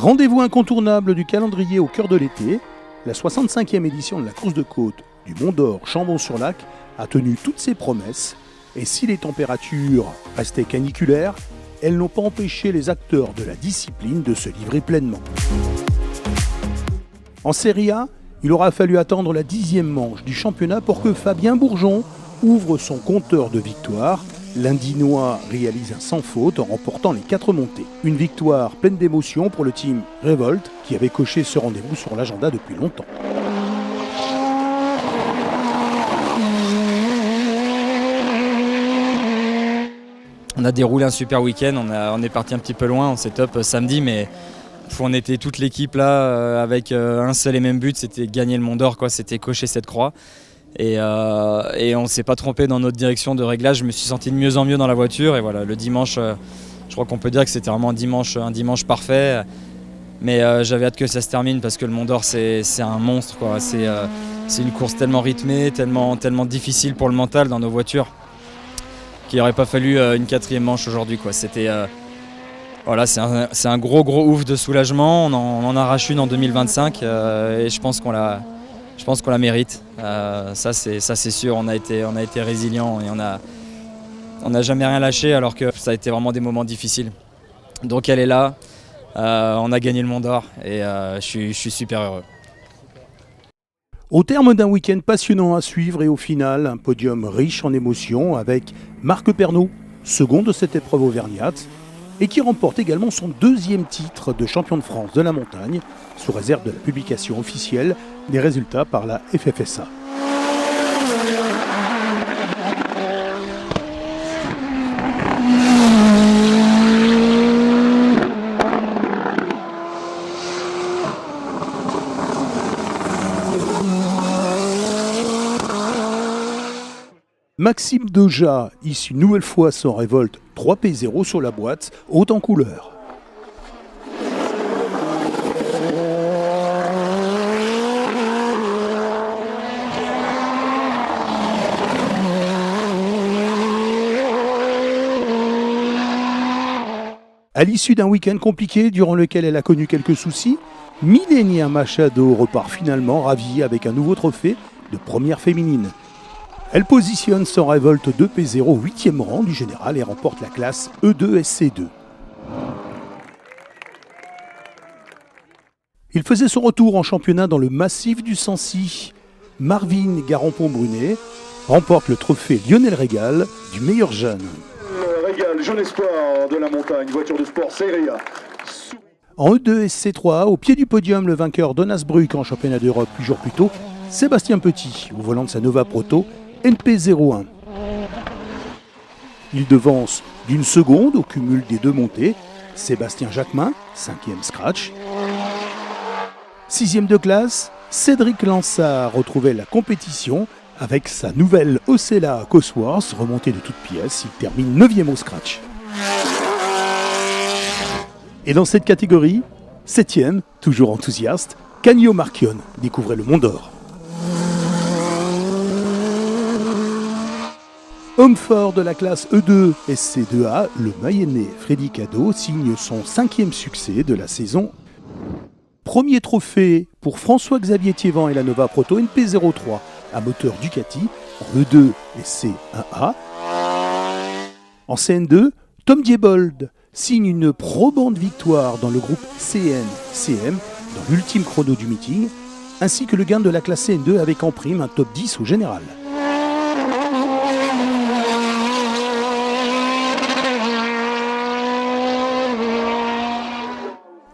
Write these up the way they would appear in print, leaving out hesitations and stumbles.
Rendez-vous incontournable du calendrier au cœur de l'été, la 65e édition de la course de côte du Mont d'Or Chambon-sur-Lac a tenu toutes ses promesses et si les températures restaient caniculaires, elles n'ont pas empêché les acteurs de la discipline de se livrer pleinement. En Serie A, il aura fallu attendre la 10e manche du championnat pour que Fabien Bourgeon ouvre son compteur de victoires. L'Indinois réalise un sans faute en remportant les 4 montées. Une victoire pleine d'émotion pour le team Revolt qui avait coché ce rendez-vous sur l'agenda depuis longtemps. On a déroulé un super week-end, on est parti un petit peu loin, on s'est top samedi, mais on était toute l'équipe là avec un seul et même but, c'était gagner le Mont d'Or, c'était cocher cette croix. Et on ne s'est pas trompé dans notre direction de réglage, je me suis senti de mieux en mieux dans la voiture. Et voilà, le dimanche, je crois qu'on peut dire que c'était vraiment un dimanche parfait. Mais j'avais hâte que ça se termine parce que le Mont d'Or c'est un monstre, quoi. C'est une course tellement rythmée, tellement difficile pour le mental dans nos voitures qu'il n'aurait pas fallu une 4e manche aujourd'hui, quoi. C'était, voilà, c'est un gros ouf de soulagement. On en arrache une en 2025 et je pense qu'on la mérite. Ça c'est sûr. On a été résilients et on n'a jamais rien lâché alors que ça a été vraiment des moments difficiles. Donc elle est là. On a gagné le Mont d'Or et je suis super heureux. Au terme d'un week-end passionnant à suivre et au final, un podium riche en émotions avec Marc Pernaut, second de cette épreuve auvergnate, et qui remporte également son 2e titre de champion de France de la montagne, sous réserve de la publication officielle des résultats par la FFSA. Maxime Deja isse une nouvelle fois son Revolt 3P0 sur la boîte, haute en couleur. À l'issue d'un week-end compliqué durant lequel elle a connu quelques soucis, Millenia Machado repart finalement ravie avec un nouveau trophée de première féminine. Elle positionne son Revolt 2P0 au 8e rang du général et remporte la classe E2SC2. Il faisait son retour en championnat dans le massif du Sancy. Marvin Garampon-Brunet remporte le trophée Lionel Régal du meilleur jeune. Régal, jeune espoir de la montagne, voiture de sport Serie A. En E2SC3, au pied du podium, le vainqueur d'Onasbruck en championnat d'Europe 8 jours plus tôt, Sébastien Petit, au volant de sa Nova Proto NP01. Il devance d'une seconde au cumul des 2 montées Sébastien Jacquemin, 5e scratch. 6e de classe, Cédric Lansard retrouvait la compétition avec sa nouvelle Ocella Cosworth remontée de toutes pièces. Il termine 9e au scratch. Et dans cette catégorie, 7e, toujours enthousiaste, Canio Marchione découvrait le Mont d'Or. Homme fort de la classe E2 SC2A, le Mayennais Freddy Cado signe son 5e succès de la saison. Premier trophée pour François-Xavier Thiévan et la Nova Proto NP03 à moteur Ducati en E2 SC1A. En CN2, Tom Diebold signe une probante victoire dans le groupe CN-CM dans l'ultime chrono du meeting, ainsi que le gain de la classe CN2 avec en prime un top 10 au général.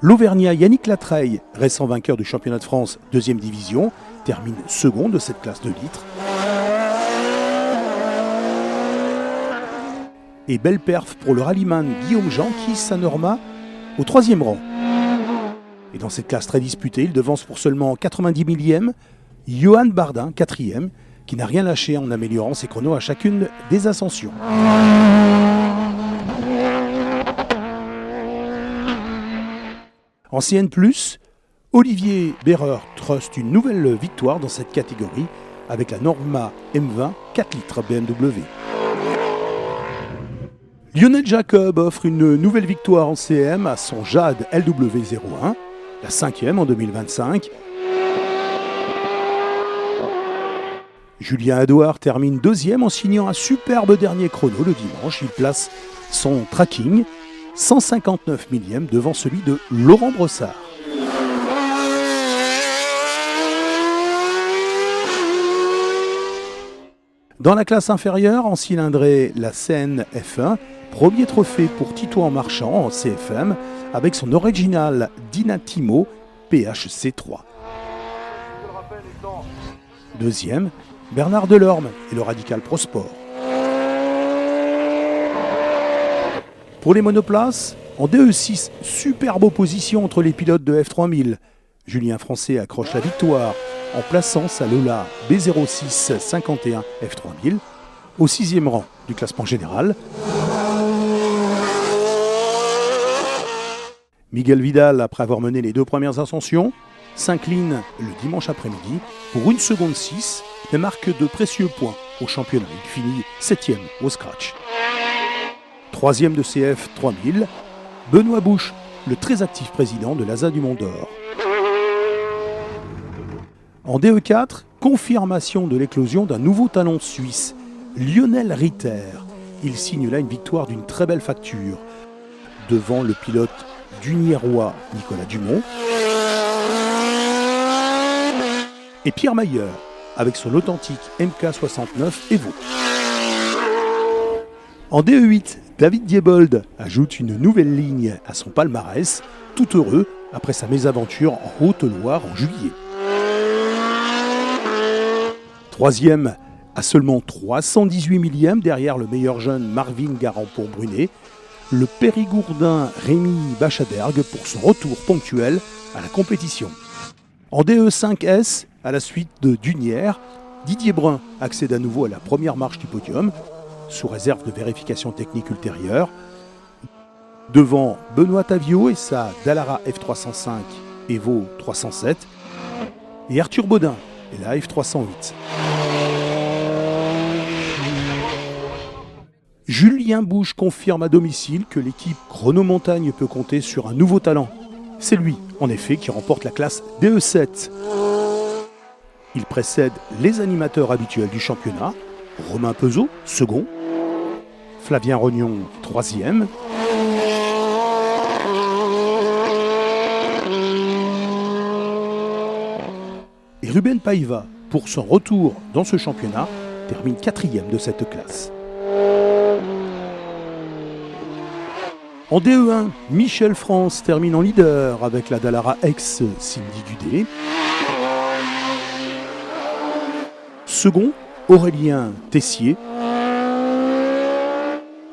L'Auvergnat Yannick Latreille, récent vainqueur du championnat de France 2e division, termine second de cette classe de litres. Et belle perf pour le rallyman Guillaume Jean qui s'anorma au 3e rang. Et dans cette classe très disputée, il devance pour seulement 90 millième Johan Bardin, 4e, qui n'a rien lâché en améliorant ses chronos à chacune des ascensions. En CN+, Olivier Berrer truste une nouvelle victoire dans cette catégorie avec la Norma M20 4 litres BMW. Lionel Jacob offre une nouvelle victoire en CM à son Jade LW01, la 5e en 2025. Julien Hadouard termine 2e en signant un superbe dernier chrono le dimanche. Il place son tracking 159 millième devant celui de Laurent Brossard. Dans la classe inférieure, en cylindrée, la CN F1, premier trophée pour Tito en marchand en CFM avec son original Dynatimo PHC3. Deuxième, Bernard Delorme et le Radical Pro Sport. Pour les monoplaces, en DE6, superbe opposition entre les pilotes de F3000. Julien Français accroche la victoire en plaçant sa Lola B0651 F3000 au 6e rang du classement général. Miguel Vidal, après avoir mené les 2 premières ascensions, s'incline le dimanche après-midi pour 1 seconde 6 et marque de précieux points au championnat. Il finit 7e au scratch. 3e de CF 3000, Benoît Bouche, le très actif président de l'ASA du Mont d'Or. En DE4, confirmation de l'éclosion d'un nouveau talent suisse, Lionel Ritter. Il signe là une victoire d'une très belle facture devant le pilote d'Uniérois Nicolas Dumont et Pierre Mayer avec son authentique MK69 Evo. En DE8, David Diebold ajoute une nouvelle ligne à son palmarès, tout heureux après sa mésaventure en Haute-Loire en juillet. 3e à seulement 318 millièmes derrière le meilleur jeune Marvin Garampon-Brunet, le Périgourdin Rémi Bachadergue pour son retour ponctuel à la compétition. En DE5S, à la suite de Dunière, Didier Brun accède à nouveau à la première marche du podium, sous réserve de vérification technique ultérieure, devant Benoît Tavio et sa Dallara F305 Evo 307, et Arthur Baudin et la F308. Julien Bouche confirme à domicile que l'équipe Chronomontagne peut compter sur un nouveau talent. C'est lui, en effet, qui remporte la classe DE7. Il précède les animateurs habituels du championnat, Romain Peuzeau, second, Flavien Rognon, 3e, et Ruben Paiva, pour son retour dans ce championnat, termine 4e de cette classe. En DE1, Michel France termine en leader avec la Dallara X Cindy Dudé. Second, Aurélien Tessier.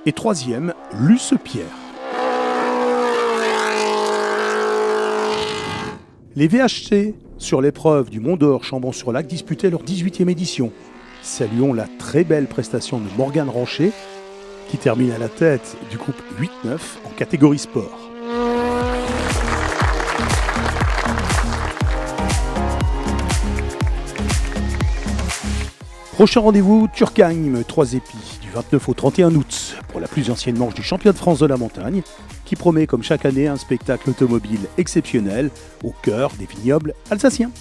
Et 3e, Luce Pierre. Les VHC sur l'épreuve du Mont d'Or Chambon-sur-Lac disputaient leur 18e édition. Saluons la très belle prestation de Morgane Ranchet, qui termine à la tête du groupe 8-9 en catégorie sport. Prochain rendez-vous, Turckheim, 3 épis, du 29 au 31 août, pour la plus ancienne manche du championnat de France de la montagne, qui promet comme chaque année un spectacle automobile exceptionnel au cœur des vignobles alsaciens.